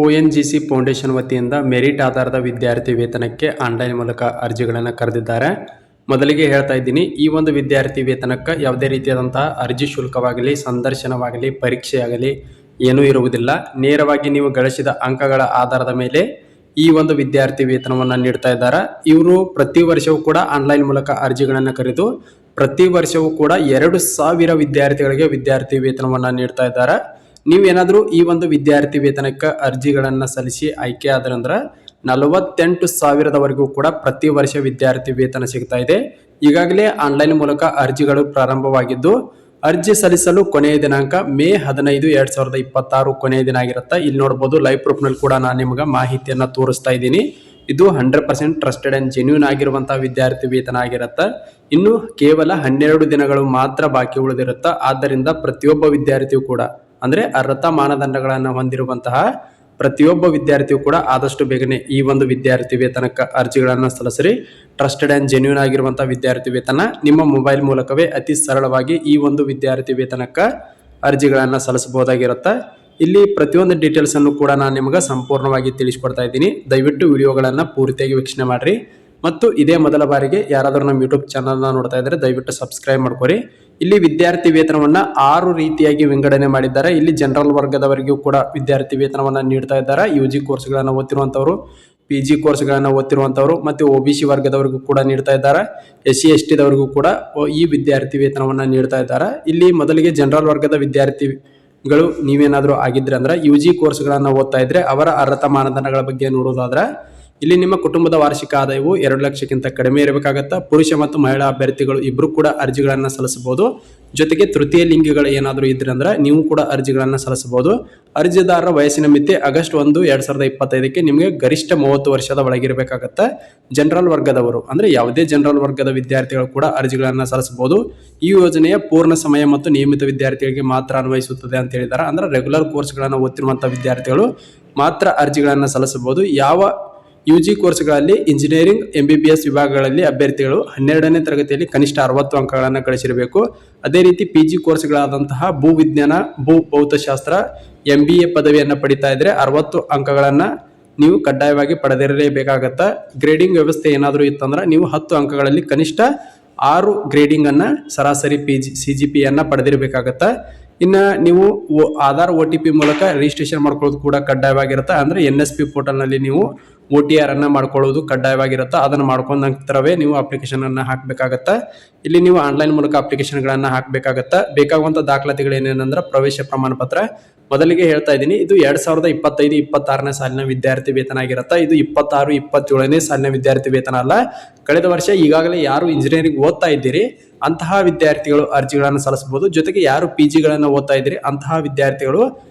ONGC foundation ವತಿಯಿಂದ merit ಆಧಾರದ ವಿದ್ಯಾರ್ಥಿ ವೇತನಕ್ಕೆ ಆನ್ಲೈನ್ ಮೂಲಕ ಅರ್ಜಿಗಳನ್ನು ಕರೆದಿದ್ದಾರೆ. ಮೊದಲಿಗೆ ಹೇಳ್ತಾ ಇದ್ದೀನಿ, ಈ ಒಂದು ವಿದ್ಯಾರ್ಥಿ ವೇತನಕ್ಕೆ ಯಾವುದೇ ರೀತಿಯಾದಂತಹ ಅರ್ಜಿ ಶುಲ್ಕವಾಗಲಿ, ಸಂದರ್ಶನವಾಗಲಿ, ಪರೀಕ್ಷೆಯಾಗಲಿ ಏನೂ ಇರುವುದಿಲ್ಲ. ನೇರವಾಗಿ ನೀವು ಗಳಿಸಿದ ಅಂಕಗಳ ಆಧಾರದ ಮೇಲೆ ಈ ಒಂದು ವಿದ್ಯಾರ್ಥಿ ವೇತನವನ್ನು ನೀಡ್ತಾ ಇದ್ದಾರೆ. ಇವರು ಪ್ರತಿ ವರ್ಷವೂ ಕೂಡ ಆನ್ಲೈನ್ ಮೂಲಕ ಅರ್ಜಿಗಳನ್ನು ಕರೆದು ಪ್ರತಿ ವರ್ಷವೂ ಕೂಡ 2,000 ವಿದ್ಯಾರ್ಥಿಗಳಿಗೆ ವಿದ್ಯಾರ್ಥಿ ವೇತನವನ್ನು ನೀಡ್ತಾ ಇದ್ದಾರೆ. ನೀವೇನಾದರೂ ಈ ಒಂದು ವಿದ್ಯಾರ್ಥಿ ವೇತನಕ್ಕೆ ಅರ್ಜಿಗಳನ್ನು ಸಲ್ಲಿಸಿ ಆಯ್ಕೆ ಆದ್ರಂದ್ರೆ 48,000ವರೆಗೂ ಕೂಡ ಪ್ರತಿ ವರ್ಷ ವಿದ್ಯಾರ್ಥಿ ವೇತನ ಸಿಗ್ತಾ ಇದೆ. ಈಗಾಗಲೇ ಆನ್ಲೈನ್ ಮೂಲಕ ಅರ್ಜಿಗಳು ಪ್ರಾರಂಭವಾಗಿದ್ದು, ಅರ್ಜಿ ಸಲ್ಲಿಸಲು ಕೊನೆಯ ದಿನಾಂಕ ಮೇ 15, 2026 ಕೊನೆಯ ದಿನ ಆಗಿರುತ್ತೆ. ಇಲ್ಲಿ ನೋಡ್ಬೋದು, ಲೈವ್ ಪ್ರೂಫ್ನಲ್ಲಿ ಕೂಡ ನಾನು ನಿಮಗೆ ಮಾಹಿತಿಯನ್ನು ತೋರಿಸ್ತಾ ಇದ್ದೀನಿ. ಇದು 100% ಟ್ರಸ್ಟೆಡ್ ಆ್ಯಂಡ್ ಜೆನ್ಯೂನ್ ಆಗಿರುವಂತಹ ವಿದ್ಯಾರ್ಥಿ ವೇತನ ಆಗಿರುತ್ತೆ. ಇನ್ನು ಕೇವಲ 12 ದಿನಗಳು ಮಾತ್ರ ಬಾಕಿ ಉಳಿದಿರುತ್ತೆ. ಆದ್ದರಿಂದ ಪ್ರತಿಯೊಬ್ಬ ವಿದ್ಯಾರ್ಥಿಯು ಕೂಡ ಅಂದರೆ ಅರ್ಹತಾ ಮಾನದಂಡಗಳನ್ನು ಹೊಂದಿರುವಂತಹ ಪ್ರತಿಯೊಬ್ಬ ವಿದ್ಯಾರ್ಥಿಯು ಕೂಡ ಆದಷ್ಟು ಬೇಗನೆ ಈ ಒಂದು ವಿದ್ಯಾರ್ಥಿ ವೇತನಕ್ಕೆ ಅರ್ಜಿಗಳನ್ನು ಸಲ್ಲಿಸಿರಿ. ಟ್ರಸ್ಟೆಡ್ ಆ್ಯಂಡ್ ಜೆನ್ಯೂನ್ ಆಗಿರುವಂತಹ ವಿದ್ಯಾರ್ಥಿ ವೇತನ ನಿಮ್ಮ ಮೊಬೈಲ್ ಮೂಲಕವೇ ಅತಿ ಸರಳವಾಗಿ ಈ ಒಂದು ವಿದ್ಯಾರ್ಥಿ ವೇತನಕ್ಕೆ ಅರ್ಜಿಗಳನ್ನು ಸಲ್ಲಿಸಬಹುದಾಗಿರುತ್ತೆ. ಇಲ್ಲಿ ಪ್ರತಿಯೊಂದು ಡೀಟೇಲ್ಸ್ ಅನ್ನು ಕೂಡ ನಾನು ನಿಮಗೆ ಸಂಪೂರ್ಣವಾಗಿ ತಿಳಿಸ್ಕೊಡ್ತಾ ಇದ್ದೀನಿ. ದಯವಿಟ್ಟು ವಿಡಿಯೋಗಳನ್ನು ಪೂರ್ತಿಯಾಗಿ ವೀಕ್ಷಣೆ ಮಾಡಿರಿ. ಮತ್ತು ಇದೇ ಮೊದಲ ಬಾರಿಗೆ ಯಾರಾದರೂ ನಮ್ಮ ಯೂಟ್ಯೂಬ್ ಚಾನಲ್ನ ನೋಡ್ತಾ ಇದ್ದರೆ ದಯವಿಟ್ಟು ಸಬ್ಸ್ಕ್ರೈಬ್ ಮಾಡ್ಕೊರಿ. ಇಲ್ಲಿ ವಿದ್ಯಾರ್ಥಿ ವೇತನವನ್ನು 6 ರೀತಿಯಾಗಿ ವಿಂಗಡಣೆ ಮಾಡಿದ್ದಾರೆ. ಇಲ್ಲಿ ಜನರಲ್ ವರ್ಗದವರಿಗೂ ಕೂಡ ವಿದ್ಯಾರ್ಥಿ ವೇತನವನ್ನು ನೀಡ್ತಾ ಇದ್ದಾರೆ. UG ಕೋರ್ಸ್ಗಳನ್ನು ಓದ್ತಿರುವಂಥವ್ರು, PG ಕೋರ್ಸ್ಗಳನ್ನು ಓದ್ತಿರುವಂಥವ್ರು ಮತ್ತು OBC ವರ್ಗದವರಿಗೂ ಕೂಡ ನೀಡ್ತಾ ಇದ್ದಾರೆ. SC ST ದವರಿಗೂ ಕೂಡ ಈ ವಿದ್ಯಾರ್ಥಿ ವೇತನವನ್ನು ನೀಡ್ತಾ ಇದ್ದಾರೆ. ಇಲ್ಲಿ ಮೊದಲಿಗೆ ಜನರಲ್ ವರ್ಗದ ವಿದ್ಯಾರ್ಥಿಗಳು ನೀವೇನಾದರೂ ಆಗಿದ್ರೆ ಅಂದ್ರೆ UG ಕೋರ್ಸ್ಗಳನ್ನು ಓದ್ತಾ ಇದ್ರೆ ಅವರ ಅರ್ಹತಾ ಮಾನದಂಡಗಳ ಬಗ್ಗೆ ನೋಡೋದಾದ್ರೆ ಇಲ್ಲಿ ನಿಮ್ಮ ಕುಟುಂಬದ ವಾರ್ಷಿಕ ಆದಾಯವು 2 ಲಕ್ಷಕ್ಕಿಂತ ಕಡಿಮೆ ಇರಬೇಕಾಗತ್ತಾ. ಪುರುಷ ಮತ್ತು ಮಹಿಳಾ ಅಭ್ಯರ್ಥಿಗಳು ಇಬ್ಬರು ಕೂಡ ಅರ್ಜಿಗಳನ್ನು ಸಲ್ಲಿಸಬಹುದು. ಜೊತೆಗೆ ತೃತೀಯ ಲಿಂಗಿಗಳು ಏನಾದರೂ ಇದ್ರೆ ಅಂದ್ರೆ ನೀವು ಕೂಡ ಅರ್ಜಿಗಳನ್ನು ಸಲ್ಲಿಸಬಹುದು. ಅರ್ಜಿದಾರರ ವಯಸ್ಸಿನ ಮಿತಿ ಆಗಸ್ಟ್ 1, 2025ಕ್ಕೆ ನಿಮಗೆ ಗರಿಷ್ಠ 30 ವರ್ಷದ ಒಳಗಿರಬೇಕಾಗತ್ತೆ. ಜನರಲ್ ವರ್ಗದವರು ಅಂದ್ರೆ ಯಾವುದೇ ಜನರಲ್ ವರ್ಗದ ವಿದ್ಯಾರ್ಥಿಗಳು ಕೂಡ ಅರ್ಜಿಗಳನ್ನು ಸಲ್ಲಿಸಬಹುದು. ಈ ಯೋಜನೆಯ ಪೂರ್ಣ ಸಮಯ ಮತ್ತು ನಿಯಮಿತ ವಿದ್ಯಾರ್ಥಿಗಳಿಗೆ ಮಾತ್ರ ಅನ್ವಯಿಸುತ್ತದೆ ಅಂತ ಹೇಳಿದ್ದಾರೆ. ಅಂದ್ರೆ ರೆಗ್ಯುಲರ್ ಕೋರ್ಸ್ಗಳನ್ನು ಓದ್ತಿರುವಂತಹ ವಿದ್ಯಾರ್ಥಿಗಳು ಮಾತ್ರ ಅರ್ಜಿಗಳನ್ನು ಸಲ್ಲಿಸಬಹುದು. ಯಾವ UG ಕೋರ್ಸ್ಗಳಲ್ಲಿ ಇಂಜಿನಿಯರಿಂಗ್, MBBS ವಿಭಾಗಗಳಲ್ಲಿ ಅಭ್ಯರ್ಥಿಗಳು 12ನೇ ತರಗತಿಯಲ್ಲಿ ಕನಿಷ್ಠ 60 ಅಂಕಗಳನ್ನು ಗಳಿಸಿರಬೇಕು. ಅದೇ ರೀತಿ PG ಕೋರ್ಸ್ಗಳಾದಂತಹ ಭೂವಿಜ್ಞಾನ, ಭೌತಶಾಸ್ತ್ರ, MBA ಪದವಿಯನ್ನು ಪಡಿತಾ ಇದ್ರೆ 60 ಅಂಕಗಳನ್ನು ನೀವು ಕಡ್ಡಾಯವಾಗಿ ಪಡೆದಿರಲೇಬೇಕಾಗತ್ತಾ. ಗ್ರೇಡಿಂಗ್ ವ್ಯವಸ್ಥೆ ಏನಾದರೂ ಇತ್ತಂದ್ರೆ ನೀವು 10 ಅಂಕಗಳಲ್ಲಿ ಕನಿಷ್ಠ 6 ಗ್ರೇಡಿಂಗ್ ಅನ್ನ ಸರಾಸರಿ CGPA ಅನ್ನ ಪಡೆದಿರಬೇಕಾಗತ್ತಾ. ಇನ್ನು ನೀವು ಆಧಾರ್ OTP ಮೂಲಕ ರಿಜಿಸ್ಟ್ರೇಷನ್ ಮಾಡ್ಕೊಳ್ಳೋದು ಕೂಡ ಕಡ್ಡಾಯವಾಗಿರುತ್ತೆ. ಅಂದ್ರೆ NSP ಪೋರ್ಟಲ್ನಲ್ಲಿ ನೀವು OTR ಅನ್ನ ಮಾಡ್ಕೊಳ್ಳೋದು ಕಡ್ಡಾಯವಾಗಿರುತ್ತೆ. ಅದನ್ನು ಮಾಡ್ಕೊಂಡ ನಂತರವೇ ನೀವು ಅಪ್ಲಿಕೇಶನ್ ಅನ್ನ ಹಾಕಬೇಕಾಗತ್ತೆ. ಇಲ್ಲಿ ನೀವು ಆನ್ಲೈನ್ ಮೂಲಕ ಅಪ್ಲಿಕೇಶನ್ಗಳನ್ನು ಹಾಕಬೇಕಾಗತ್ತೆ. ಬೇಕಾಗುವಂಥ ದಾಖಲಾತಿಗಳು ಏನೇನಂದ್ರೆ ಪ್ರವೇಶ ಪ್ರಮಾಣ ಪತ್ರ. ಮೊದಲಿಗೆ ಹೇಳ್ತಾ ಇದ್ದೀನಿ, ಇದು 2025-26ನೇ ಸಾಲಿನ ವಿದ್ಯಾರ್ಥಿ ವೇತನ ಆಗಿರುತ್ತೆ. ಇದು 26-27ನೇ ಸಾಲಿನ ವಿದ್ಯಾರ್ಥಿ ವೇತನ ಅಲ್ಲ. ಕಳೆದ ವರ್ಷ ಈಗಾಗಲೇ ಯಾರು ಇಂಜಿನಿಯರಿಂಗ್ ಓದ್ತಾ ಇದ್ದೀರಿ ಅಂತಹ ವಿದ್ಯಾರ್ಥಿಗಳು ಅರ್ಜಿಗಳನ್ನು ಸಲ್ಲಿಸಬಹುದು. ಜೊತೆಗೆ ಯಾರು PGಗಳನ್ನು ಓದ್ತಾ ಇದ್ದೀರಿ ಅಂತಹ ವಿದ್ಯಾರ್ಥಿಗಳು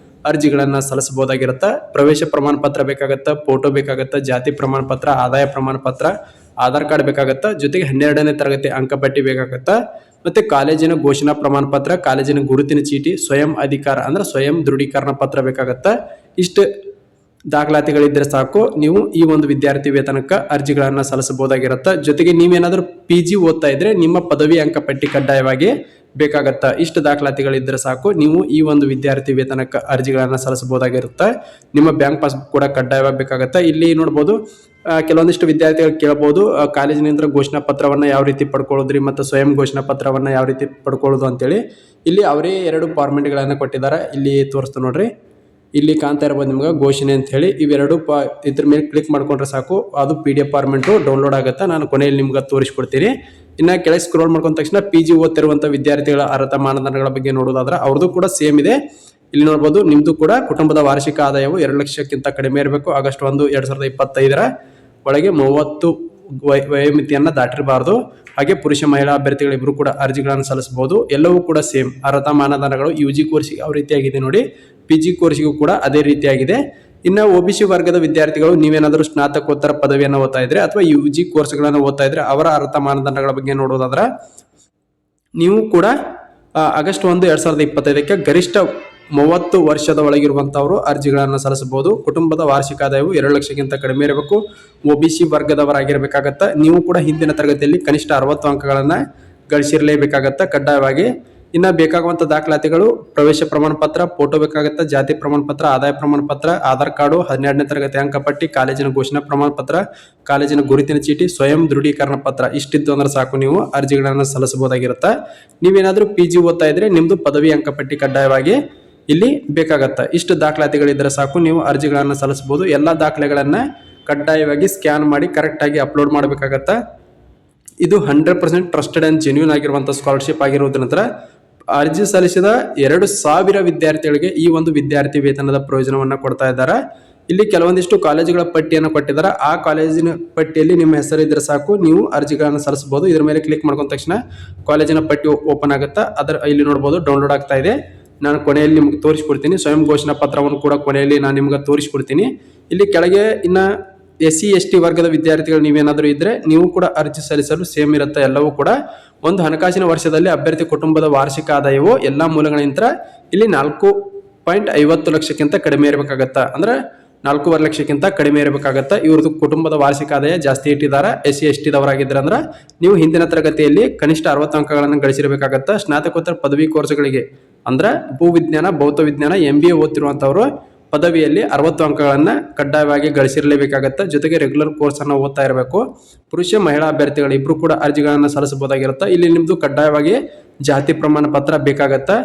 ಅರ್ಜಿಗಳನ್ನು ಸಲ್ಲಿಸಬಹುದಾಗಿರುತ್ತೆ. ಪ್ರವೇಶ ಪ್ರಮಾಣ ಪತ್ರ ಬೇಕಾಗತ್ತೆ, ಫೋಟೋ ಬೇಕಾಗತ್ತೆ, ಜಾತಿ ಪ್ರಮಾಣ ಪತ್ರ, ಆದಾಯ ಪ್ರಮಾಣ ಪತ್ರ, ಆಧಾರ್ ಕಾರ್ಡ್ ಬೇಕಾಗತ್ತೆ. ಜೊತೆಗೆ 12ನೇ ತರಗತಿ ಅಂಕಪಟ್ಟಿ ಬೇಕಾಗತ್ತೆ. ಮತ್ತೆ ಕಾಲೇಜಿನ ಘೋಷಣಾ ಪ್ರಮಾಣ ಪತ್ರ, ಕಾಲೇಜಿನ ಗುರುತಿನ ಚೀಟಿ, ಸ್ವಯಂ ಅಧಿಕಾರ ಅಂದ್ರೆ ಸ್ವಯಂ ದೃಢೀಕರಣ ಪತ್ರ ಬೇಕಾಗತ್ತೆ. ಇಷ್ಟು ದಾಖಲಾತಿಗಳಿದ್ರೆ ಸಾಕು, ನೀವು ಈ ಒಂದು ವಿದ್ಯಾರ್ಥಿ ವೇತನಕ್ಕೆ ಅರ್ಜಿಗಳನ್ನು ಸಲ್ಲಿಸಬಹುದಾಗಿರುತ್ತೆ. ಜೊತೆಗೆ ನೀವೇನಾದರೂ PG ಓದ್ತಾ ಇದ್ರೆ ನಿಮ್ಮ ಪದವಿ ಅಂಕಪಟ್ಟಿ ಕಡ್ಡಾಯವಾಗಿ ಬೇಕಾಗತ್ತಾ. ಇಷ್ಟು ದಾಖಲಾತಿಗಳಿದ್ರೆ ಸಾಕು, ನೀವು ಈ ಒಂದು ವಿದ್ಯಾರ್ಥಿ ವೇತನಕ್ಕೆ ಅರ್ಜಿಗಳನ್ನು ಸಲ್ಲಿಸಬಹುದಾಗಿರುತ್ತೆ. ನಿಮ್ಮ ಬ್ಯಾಂಕ್ ಪಾಸ್ಬುಕ್ ಕೂಡ ಕಡ್ಡಾಯವಾಗಿ ಬೇಕಾಗತ್ತೆ. ಇಲ್ಲಿ ನೋಡ್ಬೋದು, ಕೆಲವೊಂದಿಷ್ಟು ವಿದ್ಯಾರ್ಥಿಗಳು ಕೇಳಬಹುದು, ಕಾಲೇಜಿನಿಂದ ಘೋಷಣಾ ಪತ್ರವನ್ನು ಯಾವ ರೀತಿ ಪಡ್ಕೊಳ್ಳೋದ್ರಿ ಮತ್ತು ಸ್ವಯಂ ಘೋಷಣಾ ಪತ್ರವನ್ನು ಯಾವ ರೀತಿ ಪಡ್ಕೊಳ್ಳೋದು ಅಂತೇಳಿ. ಇಲ್ಲಿ ಅವರೇ 2 ಫಾರ್ಮೆಟ್ಗಳನ್ನು ಕೊಟ್ಟಿದ್ದಾರೆ. ಇಲ್ಲಿ ತೋರಿಸ್ತು ನೋಡ್ರಿ, ಇಲ್ಲಿ ಕಾಣ್ತಾ ಇರಬಹುದು ನಿಮ್ಗೆ ಘೋಷಣೆ ಅಂತ ಹೇಳಿ. ಇವೆರಡು ಇದ್ರ ಮೇಲೆ ಕ್ಲಿಕ್ ಮಾಡ್ಕೊಂಡ್ರೆ ಸಾಕು, ಅದು PDF ಫಾರ್ಮೆಟ್ ಡೌನ್ಲೋಡ್ ಆಗುತ್ತೆ. ನಾನು ಕೊನೆಯಲ್ಲಿ ನಿಮ್ಗೆ ತೋರಿಸ್ಕೊಡ್ತೀನಿ. ಇನ್ನ ಕೆಳಗೆ ಸ್ಕ್ರೋಲ್ ಮಾಡ್ಕೊಂಡ ತಕ್ಷಣ PG ಓದ್ತಿರುವಂತಹ ವಿದ್ಯಾರ್ಥಿಗಳ ಅರ್ಹತಾ ಮಾನದಂಡಗಳ ಬಗ್ಗೆ ನೋಡೋದಾದ್ರೆ ಅವ್ರದ್ದು ಕೂಡ ಸೇಮ್ ಇದೆ. ಇಲ್ಲಿ ನೋಡ್ಬೋದು, ನಿಮ್ದು ಕೂಡ ಕುಟುಂಬದ ವಾರ್ಷಿಕ ಆದಾಯವು 2 ಲಕ್ಷಕ್ಕಿಂತ ಕಡಿಮೆ ಇರಬೇಕು. ಆಗಸ್ಟ್ 1, 2025ರ ಒಳಗೆ 30 ವಯೋಮಿತಿಯನ್ನ ದಾಟಿರಬಾರ್ದು. ಹಾಗೆ ಪುರುಷ ಮಹಿಳಾ ಅಭ್ಯರ್ಥಿಗಳು ಇಬ್ಬರು ಕೂಡ ಅರ್ಜಿಗಳನ್ನು ಸಲ್ಲಿಸಬಹುದು. ಎಲ್ಲವೂ ಕೂಡ ಸೇಮ್ ಅರ್ಹತಾ ಮಾನದಂಡಗಳು. UG ಕೋರ್ಸ್ಗೆ ಯಾವ ರೀತಿಯಾಗಿದೆ ನೋಡಿ, PG ಕೋರ್ಸ್ಗೂ ಕೂಡ ಅದೇ ರೀತಿಯಾಗಿದೆ. ಇನ್ನು OBC ವರ್ಗದ ವಿದ್ಯಾರ್ಥಿಗಳು ನೀವೇನಾದರೂ ಸ್ನಾತಕೋತ್ತರ ಪದವಿಯನ್ನು ಓದ್ತಾ ಇದ್ರೆ ಅಥವಾ UG ಕೋರ್ಸ್ಗಳನ್ನು ಓದ್ತಾ ಇದ್ರೆ ಅವರ ಅರ್ಹತಾ ಮಾನದಂಡಗಳ ಬಗ್ಗೆ ನೋಡೋದಾದ್ರೆ ನೀವು ಕೂಡ ಆಗಸ್ಟ್ 1, 2025ಕ್ಕೆ ಗರಿಷ್ಠ 30 ವರ್ಷದ ಒಳಗಿರುವಂತವರು ಅರ್ಜಿಗಳನ್ನು ಸಲ್ಲಿಸಬಹುದು. ಕುಟುಂಬದ ವಾರ್ಷಿಕ ಆದಾಯವು 2 ಲಕ್ಷಕ್ಕಿಂತ ಕಡಿಮೆ ಇರಬೇಕು. OBC ವರ್ಗದವರಾಗಿರಬೇಕಾಗತ್ತ. ನೀವು ಕೂಡ ಹಿಂದಿನ ತರಗತಿಯಲ್ಲಿ ಕನಿಷ್ಠ 60 ಅಂಕಗಳನ್ನು ಗಳಿಸಿರಲೇಬೇಕಾಗತ್ತ ಕಡ್ಡಾಯವಾಗಿ. ಇನ್ನು ಬೇಕಾಗುವಂಥ ದಾಖಲಾತಿಗಳು ಪ್ರವೇಶ ಪ್ರಮಾಣ ಪತ್ರ, ಫೋಟೋ ಬೇಕಾಗುತ್ತೆ, ಜಾತಿ ಪ್ರಮಾಣ ಪತ್ರ, ಆದಾಯ ಪ್ರಮಾಣ ಪತ್ರ, ಆಧಾರ್ ಕಾರ್ಡು, 12ನೇ ತರಗತಿ ಅಂಕಪಟ್ಟಿ, ಕಾಲೇಜಿನ ಘೋಷಣಾ ಪ್ರಮಾಣ ಪತ್ರ, ಕಾಲೇಜಿನ ಗುರುತಿನ ಚೀಟಿ, ಸ್ವಯಂ ದೃಢೀಕರಣ ಪತ್ರ ಇಷ್ಟಿದ್ದು ಅಂದ್ರೆ ಸಾಕು, ನೀವು ಅರ್ಜಿಗಳನ್ನು ಸಲ್ಲಿಸಬಹುದಾಗಿರುತ್ತೆ. ನೀವೇನಾದ್ರೂ PG ಓದ್ತಾ ಇದ್ರೆ ನಿಮ್ದು ಪದವಿ ಅಂಕಪಟ್ಟಿ ಕಡ್ಡಾಯವಾಗಿ ಇಲ್ಲಿ ಬೇಕಾಗತ್ತೆ. ಇಷ್ಟು ದಾಖಲಾತಿಗಳಿದ್ರೆ ಸಾಕು, ನೀವು ಅರ್ಜಿಗಳನ್ನು ಸಲ್ಲಿಸಬಹುದು. ಎಲ್ಲ ದಾಖಲೆಗಳನ್ನ ಕಡ್ಡಾಯವಾಗಿ ಸ್ಕ್ಯಾನ್ ಮಾಡಿ ಕರೆಕ್ಟ್ ಆಗಿ ಅಪ್ಲೋಡ್ ಮಾಡಬೇಕಾಗತ್ತೆ. ಇದು 100% ಟ್ರಸ್ಟೆಡ್ ಅಂಡ್ ಜೆನ್ಯೂನ್ ಆಗಿರುವಂಥ ಸ್ಕಾಲರ್ಶಿಪ್ ಆಗಿರೋದ್ರಿಂದ ಅರ್ಜಿ ಸಲ್ಲಿಸಿದ 2,000 ವಿದ್ಯಾರ್ಥಿಗಳಿಗೆ ಈ ಒಂದು ವಿದ್ಯಾರ್ಥಿ ವೇತನದ ಪ್ರಯೋಜನವನ್ನ ಕೊಡ್ತಾ ಇದ್ದಾರೆ. ಇಲ್ಲಿ ಕೆಲವೊಂದಿಷ್ಟು ಕಾಲೇಜುಗಳ ಪಟ್ಟಿಯನ್ನು ಕೊಟ್ಟಿದ್ದಾರೆ. ಆ ಕಾಲೇಜಿನ ಪಟ್ಟಿಯಲ್ಲಿ ನಿಮ್ಮ ಹೆಸರು ಇದ್ರೆ ಸಾಕು, ನೀವು ಅರ್ಜಿಗಳನ್ನು ಸಲ್ಲಿಸಬಹುದು. ಇದ್ರ ಮೇಲೆ ಕ್ಲಿಕ್ ಮಾಡ್ಕೊಂಡ ತಕ್ಷಣ ಕಾಲೇಜಿನ ಪಟ್ಟಿ ಓಪನ್ ಆಗುತ್ತೆ. ಇಲ್ಲಿ ನೋಡಬಹುದು ಡೌನ್ಲೋಡ್ ಆಗ್ತಾ ಇದೆ. ನಾನು ಕೊನೆಯಲ್ಲಿ ನಿಮ್ಗೆ ತೋರಿಸ್ಕೊಡ್ತೀನಿ. ಸ್ವಯಂ ಘೋಷಣಾ ಪತ್ರವನ್ನು ಕೂಡ ಕೊನೆಯಲ್ಲಿ ನಾನು ನಿಮ್ಗೆ ತೋರಿಸ್ಕೊಡ್ತೀನಿ. ಇಲ್ಲಿ ಕೆಳಗೆ ಇನ್ನ SC ST ವರ್ಗದ ವಿದ್ಯಾರ್ಥಿಗಳು ನೀವೇನಾದರೂ ಇದ್ರೆ ನೀವು ಕೂಡ ಅರ್ಜಿ ಸಲ್ಲಿಸಲು ಸೇಮ್ ಇರುತ್ತೆ. ಎಲ್ಲವೂ ಕೂಡ ಒಂದು ಹಣಕಾಸಿನ ವರ್ಷದಲ್ಲಿ ಅಭ್ಯರ್ಥಿ ಕುಟುಂಬದ ವಾರ್ಷಿಕ ಆದಾಯವು ಎಲ್ಲಾ ಮೂಲಗಳಿಂದ ಇಲ್ಲಿ 4.50 ಲಕ್ಷಕ್ಕಿಂತ ಕಡಿಮೆ ಇರಬೇಕಾಗತ್ತ. ಅಂದ್ರೆ 4.5 ಲಕ್ಷಕ್ಕಿಂತ ಕಡಿಮೆ ಇರಬೇಕಾಗತ್ತ. ಇವ್ರದ್ದು ಕುಟುಂಬದ ವಾರ್ಷಿಕ ಆದಾಯ ಜಾಸ್ತಿ ಇಟ್ಟಿದ್ದಾರೆ. SC ST ದವರಾಗಿದ್ರೆ ಅಂದ್ರೆ ನೀವು ಹಿಂದಿನ ತರಗತಿಯಲ್ಲಿ ಕನಿಷ್ಠ 60 ಅಂಕಗಳನ್ನು ಗಳಿಸಿರಬೇಕಾಗತ್ತ. ಸ್ನಾತಕೋತ್ತರ ಪದವಿ ಕೋರ್ಸ್ಗಳಿಗೆ ಅಂದ್ರೆ ಭೂವಿಜ್ಞಾನ, ಭೌತ ವಿಜ್ಞಾನ, MBA ಓದ್ತಿರುವಂತವರು ಪದವಿಯಲ್ಲಿ 60 ಅಂಕಗಳನ್ನ ಕಡ್ಡಾಯವಾಗಿ ಗಳಿಸಿರಲೇಬೇಕಾಗತ್ತೆ. ಜೊತೆಗೆ ರೆಗ್ಯುಲರ್ ಕೋರ್ಸ್ ಅನ್ನು ಓದ್ತಾ ಇರಬೇಕು. ಪುರುಷ ಮಹಿಳಾ ಅಭ್ಯರ್ಥಿಗಳು ಇಬ್ರು ಕೂಡ ಅರ್ಜಿಗಳನ್ನ ಸಲ್ಲಿಸಬಹುದಾಗಿರುತ್ತೆ. ಇಲ್ಲಿ ನಿಮ್ದು ಕಡ್ಡಾಯವಾಗಿ ಜಾತಿ ಪ್ರಮಾಣ ಪತ್ರ ಬೇಕಾಗತ್ತೆ.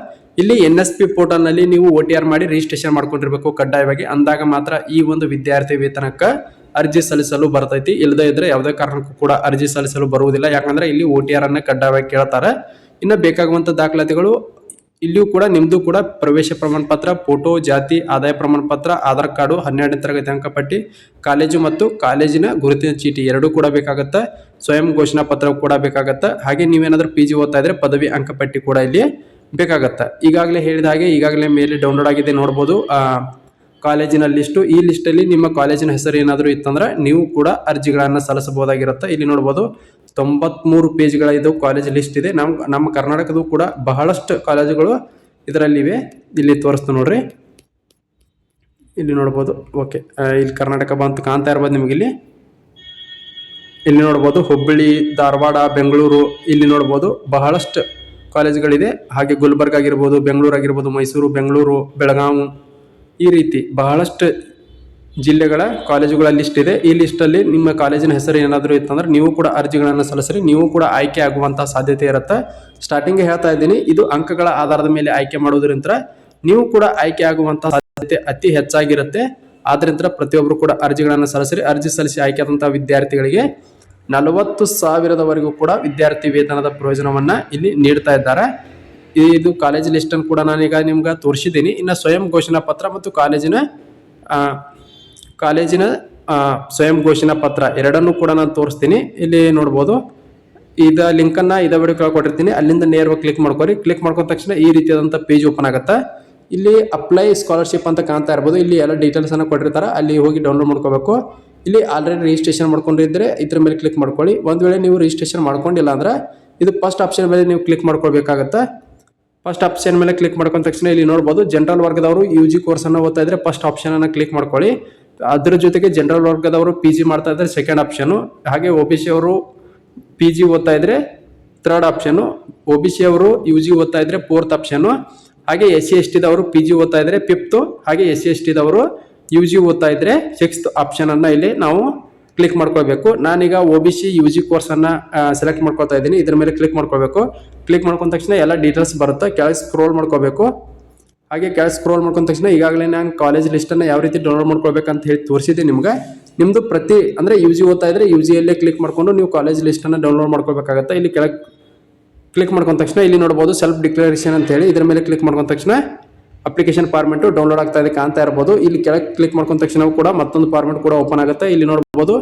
ಇಲ್ಲಿ NSP ಪೋರ್ಟಲ್ ನಲ್ಲಿ ನೀವು OTR ಮಾಡಿ ರಿಜಿಸ್ಟ್ರೇಷನ್ ಮಾಡ್ಕೊಂಡಿರ್ಬೇಕು ಕಡ್ಡಾಯವಾಗಿ. ಅಂದಾಗ ಮಾತ್ರ ಈ ಒಂದು ವಿದ್ಯಾರ್ಥಿ ವೇತನಕ್ಕ ಅರ್ಜಿ ಸಲ್ಲಿಸಲು ಬರ್ತೈತಿ. ಇಲ್ಲದೇ ಇದ್ರೆ ಯಾವುದೇ ಕಾರಣಕ್ಕೂ ಕೂಡ ಅರ್ಜಿ ಸಲ್ಲಿಸಲು ಬರುವುದಿಲ್ಲ. ಯಾಕಂದ್ರೆ ಇಲ್ಲಿ OTR ಅನ್ನ ಕಡ್ಡಾಯವಾಗಿ ಕೇಳ್ತಾರೆ. ಇನ್ನು ಬೇಕಾಗುವಂತ ದಾಖಲಾತಿಗಳು ಇಲ್ಲಿಯೂ ಕೂಡ ನಿಮ್ದು ಕೂಡ ಪ್ರವೇಶ ಪ್ರಮಾಣ ಪತ್ರ, ಫೋಟೋ, ಜಾತಿ, ಆದಾಯ ಪ್ರಮಾಣ ಪತ್ರ, ಆಧಾರ್ ಕಾರ್ಡು, 12ನೇ ತರಗತಿ ಅಂಕಪಟ್ಟಿ, ಕಾಲೇಜು ಮತ್ತು ಕಾಲೇಜಿನ ಗುರುತಿನ ಚೀಟಿ ಎರಡೂ ಕೂಡ ಬೇಕಾಗತ್ತೆ. ಸ್ವಯಂ ಘೋಷಣಾ ಪತ್ರ ಕೂಡ ಬೇಕಾಗತ್ತೆ. ಹಾಗೆ ನೀವೇನಾದ್ರೂ PG ಓದ್ತಾ ಇದ್ರೆ ಪದವಿ ಅಂಕಪಟ್ಟಿ ಕೂಡ ಇಲ್ಲಿ ಬೇಕಾಗತ್ತೆ. ಈಗಾಗಲೇ ಹೇಳಿದ ಹಾಗೆ ಈಗಾಗಲೇ ಮೇಲೆ ಡೌನ್ಲೋಡ್ ಆಗಿದೆ ನೋಡ್ಬೋದು ಕಾಲೇಜಿನ ಲಿಸ್ಟು. ಈ ಲಿಸ್ಟಲ್ಲಿ ನಿಮ್ಮ ಕಾಲೇಜಿನ ಹೆಸರು ಏನಾದರೂ ಇತ್ತಂದ್ರೆ ನೀವು ಕೂಡ ಅರ್ಜಿಗಳನ್ನು ಸಲ್ಲಿಸಬಹುದಾಗಿರುತ್ತೆ. ಇಲ್ಲಿ ನೋಡ್ಬೋದು 93 ಪೇಜ್ಗಳ ಇದು ಕಾಲೇಜ್ ಲಿಸ್ಟ್ ಇದೆ. ನಮ್ಮ ಕರ್ನಾಟಕದ ಕೂಡ ಬಹಳಷ್ಟು ಕಾಲೇಜುಗಳು ಇದರಲ್ಲಿವೆ. ಇಲ್ಲಿ ತೋರಿಸ್ತು ನೋಡ್ರಿ, ಇಲ್ಲಿ ನೋಡ್ಬೋದು. ಓಕೆ, ಇಲ್ಲಿ ಕರ್ನಾಟಕ ಬಂತು ಕಾಣ್ತಾ ಇರ್ಬೋದು ನಿಮ್ಗೆ. ಇಲ್ಲಿ ನೋಡ್ಬೋದು ಹುಬ್ಬಳ್ಳಿ, ಧಾರವಾಡ, ಬೆಂಗಳೂರು, ಇಲ್ಲಿ ನೋಡ್ಬೋದು ಬಹಳಷ್ಟು ಕಾಲೇಜುಗಳಿದೆ. ಹಾಗೆ ಗುಲ್ಬರ್ಗ ಆಗಿರ್ಬೋದು, ಬೆಂಗಳೂರು ಆಗಿರ್ಬೋದು, ಮೈಸೂರು, ಬೆಂಗಳೂರು, ಬೆಳಗಾವಿ, ಈ ರೀತಿ ಬಹಳಷ್ಟು ಜಿಲ್ಲೆಗಳ ಕಾಲೇಜುಗಳ ಲಿಸ್ಟ್ ಇದೆ. ಈ ಲಿಸ್ಟಲ್ಲಿ ನಿಮ್ಮ ಕಾಲೇಜಿನ ಹೆಸರು ಏನಾದರೂ ಇತ್ತಂದ್ರೆ ನೀವು ಕೂಡ ಅರ್ಜಿಗಳನ್ನು ಸಲ್ಲಿಸಿರಿ. ನೀವು ಕೂಡ ಆಯ್ಕೆ ಆಗುವಂತಹ ಸಾಧ್ಯತೆ ಇರುತ್ತೆ. ಸ್ಟಾರ್ಟಿಂಗ್ ಹೇಳ್ತಾ ಇದ್ದೀನಿ, ಇದು ಅಂಕಗಳ ಆಧಾರದ ಮೇಲೆ ಆಯ್ಕೆ ಮಾಡೋದ್ರಿಂದ ನೀವು ಕೂಡ ಆಯ್ಕೆ ಆಗುವಂತಹ ಸಾಧ್ಯತೆ ಅತಿ ಹೆಚ್ಚಾಗಿರುತ್ತೆ. ಆದ್ರಿಂದ ಪ್ರತಿಯೊಬ್ಬರು ಕೂಡ ಅರ್ಜಿಗಳನ್ನು ಸಲ್ಲಿಸಿರಿ. ಅರ್ಜಿ ಸಲ್ಲಿಸಿ ಆಯ್ಕೆ ಆದಂತಹ ವಿದ್ಯಾರ್ಥಿಗಳಿಗೆ 40,000ವರೆಗೂ ಕೂಡ ವಿದ್ಯಾರ್ಥಿ ವೇತನದ ಪ್ರಯೋಜನವನ್ನ ಇಲ್ಲಿ ನೀಡ್ತಾ ಇದ್ದಾರೆ. ಇದು ಕಾಲೇಜ್ ಲಿಸ್ಟ್ ಅನ್ನು ಕೂಡ ನಾನೀಗ ನಿಮ್ಗೆ ತೋರಿಸಿದ್ದೀನಿ. ಇನ್ನು ಸ್ವಯಂ ಘೋಷಣಾ ಪತ್ರ ಮತ್ತು ಕಾಲೇಜಿನ ಸ್ವಯಂ ಘೋಷಣಾ ಪತ್ರ ಎರಡನ್ನೂ ಕೂಡ ನಾನು ತೋರಿಸ್ತೀನಿ. ಇಲ್ಲಿ ನೋಡ್ಬೋದು, ಇದ ಲಿಂಕನ್ನು ಇದ ವಿಡಿಯೋ ಕೆಳಗೆ ಕೊಟ್ಟಿರ್ತೀನಿ, ಅಲ್ಲಿಂದ ನೇರವಾಗಿ ಕ್ಲಿಕ್ ಮಾಡ್ಕೊರಿ. ಕ್ಲಿಕ್ ಮಾಡ್ಕೊಂಡ ತಕ್ಷಣ ಈ ರೀತಿಯಾದಂಥ ಪೇಜ್ ಓಪನ್ ಆಗುತ್ತೆ. ಇಲ್ಲಿ ಅಪ್ಲೈ ಸ್ಕಾಲರ್ಶಿಪ್ ಅಂತ ಕಾಣ್ತಾ ಇರ್ಬೋದು. ಇಲ್ಲಿ ಎಲ್ಲ ಡೀಟೇಲ್ಸ್ ಅನ್ನು ಕೊಟ್ಟಿರ್ತಾರೆ, ಅಲ್ಲಿ ಹೋಗಿ ಡೌನ್ಲೋಡ್ ಮಾಡ್ಕೋಬೇಕು. ಇಲ್ಲಿ ಆಲ್ರೆಡಿ ರಿಜಿಸ್ಟ್ರೇಷನ್ ಮಾಡ್ಕೊಂಡಿದ್ರೆ ಇದ್ರ ಮೇಲೆ ಕ್ಲಿಕ್ ಮಾಡ್ಕೊಳ್ಳಿ. ಒಂದು ವೇಳೆ ನೀವು ರಿಜಿಸ್ಟ್ರೇಷನ್ ಮಾಡ್ಕೊಂಡಿಲ್ಲ ಅಂದ್ರೆ ಇದು ಫಸ್ಟ್ ಆಪ್ಷನ್ ಮೇಲೆ ನೀವು ಕ್ಲಿಕ್ ಮಾಡ್ಕೊಳ್ಬೇಕಾಗತ್ತೆ. ಫಸ್ಟ್ ಆಪ್ಷನ್ ಮೇಲೆ ಕ್ಲಿಕ್ ಮಾಡ್ಕೊಂಡ ತಕ್ಷಣ ಇಲ್ಲಿ ನೋಡ್ಬೋದು, ಜನರಲ್ ವರ್ಗದವರು UG ಕೋರ್ಸ್ ಅನ್ನು ಓದ್ತಾ ಇದ್ರೆ ಫಸ್ಟ್ ಆಪ್ಷನ್ ಅನ್ನು ಕ್ಲಿಕ್ ಮಾಡ್ಕೊಳ್ಳಿ. ಅದ್ರ ಜೊತೆಗೆ ಜನರಲ್ ವರ್ಗದವರು PG ಮಾಡ್ತಾ ಇದ್ರೆ ಸೆಕೆಂಡ್ ಆಪ್ಷನ್, ಹಾಗೆ OBC ಅವರು PG ಓದ್ತಾ ಇದ್ರೆ ಥರ್ಡ್ ಆಪ್ಷನ್, OBC ಅವರು UG ಓದ್ತಾ ಇದ್ರೆ ಫೋರ್ತ್ ಆಪ್ಷನ್, ಹಾಗೆ SC ST ದವರು PG ಓದ್ತಾ ಇದ್ರೆ ಫಿಫ್ತ್, ಹಾಗೆ SC ST ದವರು UG ಓದ್ತಾ ಇದ್ರೆ ಸಿಕ್ಸ್ತ್ ಆಪ್ಷನ್ ಅನ್ನ ಇಲ್ಲಿ ನಾವು ಕ್ಲಿಕ್ ಮಾಡ್ಕೊಳ್ಬೇಕು. ನಾನೀಗ OBC UG ಕೋರ್ಸ್ ಅನ್ನ ಸೆಲೆಕ್ಟ್ ಮಾಡ್ಕೊಳ್ತಾ ಇದ್ದೀನಿ. ಇದ್ರ ಮೇಲೆ ಕ್ಲಿಕ್ ಮಾಡ್ಕೋಬೇಕು. ಕ್ಲಿಕ್ ಮಾಡ್ಕೊಂಡ ತಕ್ಷಣ ಎಲ್ಲ ಡೀಟೇಲ್ಸ್ ಬರುತ್ತೆ. ಕೆಳಗೆ ಸ್ಕ್ರೋಲ್ ಮಾಡ್ಕೋಬೇಕು. ಹಾಗೆ ಕೆಳಗೆ ಸ್ಕ್ರೋಲ್ ಮಾಡ್ಕೊಂಡ ತಕ್ಷಣ ಈಗಾಗಲೇ ನಾನು ಕಾಲೇಜ್ ಲಿಸ್ಟ್ ಅನ್ನ ಯಾವ ರೀತಿ ಡೌನ್ಲೋಡ್ ಮಾಡ್ಕೊಳ್ಬೇಕಂತ ಹೇಳಿ ತೋರಿಸಿದೆ ನಿಮ್ಗೆ. ನಿಮ್ದು ಅಂದ್ರೆ UG ಓದ್ತಾ ಇದ್ರೆ UG ಯಲ್ಲೇ ಕ್ಲಿಕ್ ಮಾಡ್ಕೊಂಡು ನೀವು ಕಾಲೇಜ್ ಲಿಸ್ಟ್ ಅನ್ನ ಡೌನ್ಲೋಡ್ ಮಾಡ್ಕೋಬೇಕಾಗುತ್ತೆ. ಇಲ್ಲಿ ಕೆಳಗೆ ಕ್ಲಿಕ್ ಮಾಡ್ಕೊಂಡ ತಕ್ಷಣ ಇಲ್ಲಿ ನೋಡಬಹುದು ಸೆಲ್ಫ್ ಡಿಕ್ಲರೇಷನ್ ಅಂತ ಹೇಳಿ, ಇದ್ರ ಮೇಲೆ ಕ್ಲಿಕ್ ಮಾಡ್ಕೊಂಡ ತಕ್ಷಣ ಅಪ್ಲಿಕೇಶನ್ ಫಾರ್ಮೆಟ್ ಡೌನ್ಲೋಡ್ ಆಗ್ತಾ ಇದೆ ಕಾಣ್ತಾ ಇರಬಹುದು. ಇಲ್ಲಿ ಕೆಳಗೆ ಕ್ಲಿಕ್ ಮಾಡ್ಕೊಂಡ ತಕ್ಷಣ ಕೂಡ ಮತ್ತೊಂದು ಫಾರ್ಮೆಟ್ ಕೂಡ ಓಪನ್ ಆಗುತ್ತೆ. ಇಲ್ಲಿ ನೋಡಬಹುದು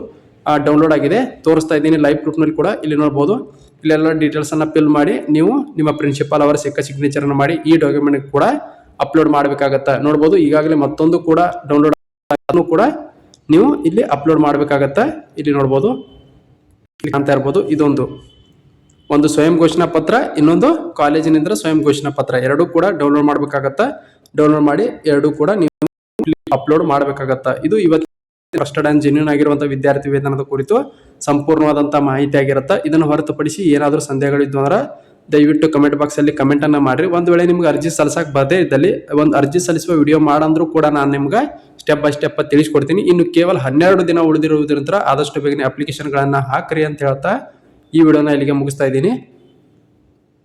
ಡೌನ್ಲೋಡ್ ಆಗಿದೆ, ತೋರಿಸ್ತಾ ಇದ್ದೀನಿ ಲೈವ್ ಪ್ರೂಫ್ ನಲ್ಲಿ ಕೂಡ. ಇಲ್ಲಿ ನೋಡಬಹುದು, ಇಲ್ಲೆಲ್ಲ ಡೀಟೇಲ್ಸ್ ಅನ್ನ ಫಿಲ್ ಮಾಡಿ ನೀವು ನಿಮ್ಮ ಪ್ರಿನ್ಸಿಪಾಲ್ ಅವರ ಸಿಗ್ನೇಚರ್ ಅನ್ನು ಮಾಡಿ ಈ ಡಾಕ್ಯುಮೆಂಟ್ ಕೂಡ ಅಪ್ಲೋಡ್ ಮಾಡಬೇಕಾಗತ್ತೆ. ನೋಡಬಹುದು ಈಗಾಗಲೇ ಮತ್ತೊಂದು ಕೂಡ ಡೌನ್ಲೋಡ್ ಕೂಡ ನೀವು ಇಲ್ಲಿ ಅಪ್ಲೋಡ್ ಮಾಡಬೇಕಾಗತ್ತೆ. ಇಲ್ಲಿ ನೋಡಬಹುದು ಕಾಣ್ತಾ ಇರಬಹುದು, ಒಂದು ಸ್ವಯಂ ಘೋಷಣಾ ಪತ್ರ, ಇನ್ನೊಂದು ಕಾಲೇಜಿನಿಂದ ಸ್ವಯಂ ಘೋಷಣಾ ಪತ್ರ, ಎರಡೂ ಕೂಡ ಡೌನ್ಲೋಡ್ ಮಾಡಬೇಕಾಗತ್ತೆ. ಡೌನ್ಲೋಡ್ ಮಾಡಿ ಎರಡೂ ಕೂಡ ನೀವು ಅಪ್ಲೋಡ್ ಮಾಡಬೇಕಾಗತ್ತೆ. ಇದು ಇವತ್ತು ಟ್ರಸ್ಟೆಡ್ ಅಂಡ್ ಜೆನ್ಯೂನ್ ಆಗಿರುವಂತಹ ವಿದ್ಯಾರ್ಥಿ ವೇತನದ ಕುರಿತು ಸಂಪೂರ್ಣವಾದಂತಹ ಮಾಹಿತಿ ಆಗಿರುತ್ತೆ. ಇದನ್ನು ಹೊರತುಪಡಿಸಿ ಏನಾದರೂ ಸಂದೇಹಗಳಿದ್ದು ಅಂದ್ರೆ ದಯವಿಟ್ಟು ಕಮೆಂಟ್ ಬಾಕ್ಸಲ್ಲಿ ಕಮೆಂಟನ್ನು ಮಾಡಿರಿ. ಒಂದು ವೇಳೆ ನಿಮ್ಗೆ ಅರ್ಜಿ ಸಲ್ಲಿಸಕ್ಕೆ ಬರದೇ ಇದ್ದಲ್ಲಿ ಒಂದು ಅರ್ಜಿ ಸಲ್ಲಿಸುವ ವಿಡಿಯೋ ಮಾಡಂದ್ರೂ ಕೂಡ ನಾನು ನಿಮ್ಗೆ ಸ್ಟೆಪ್ ಬೈ ಸ್ಟೆಪ್ ತಿಳಿಸ್ಕೊಡ್ತೀನಿ. ಇನ್ನು ಕೇವಲ 12 ದಿನ ಉಳಿದಿರುವುದರಿಂದ ಆದಷ್ಟು ಬೇಗನೆ ಅಪ್ಲಿಕೇಶನ್ಗಳನ್ನು ಹಾಕ್ರಿ ಅಂತ ಹೇಳ್ತಾ ಈ ವಿಡಿಯೋನ ಇಲ್ಲಿಗೆ ಮುಗಿಸ್ತಾ ಇದ್ದೀನಿ.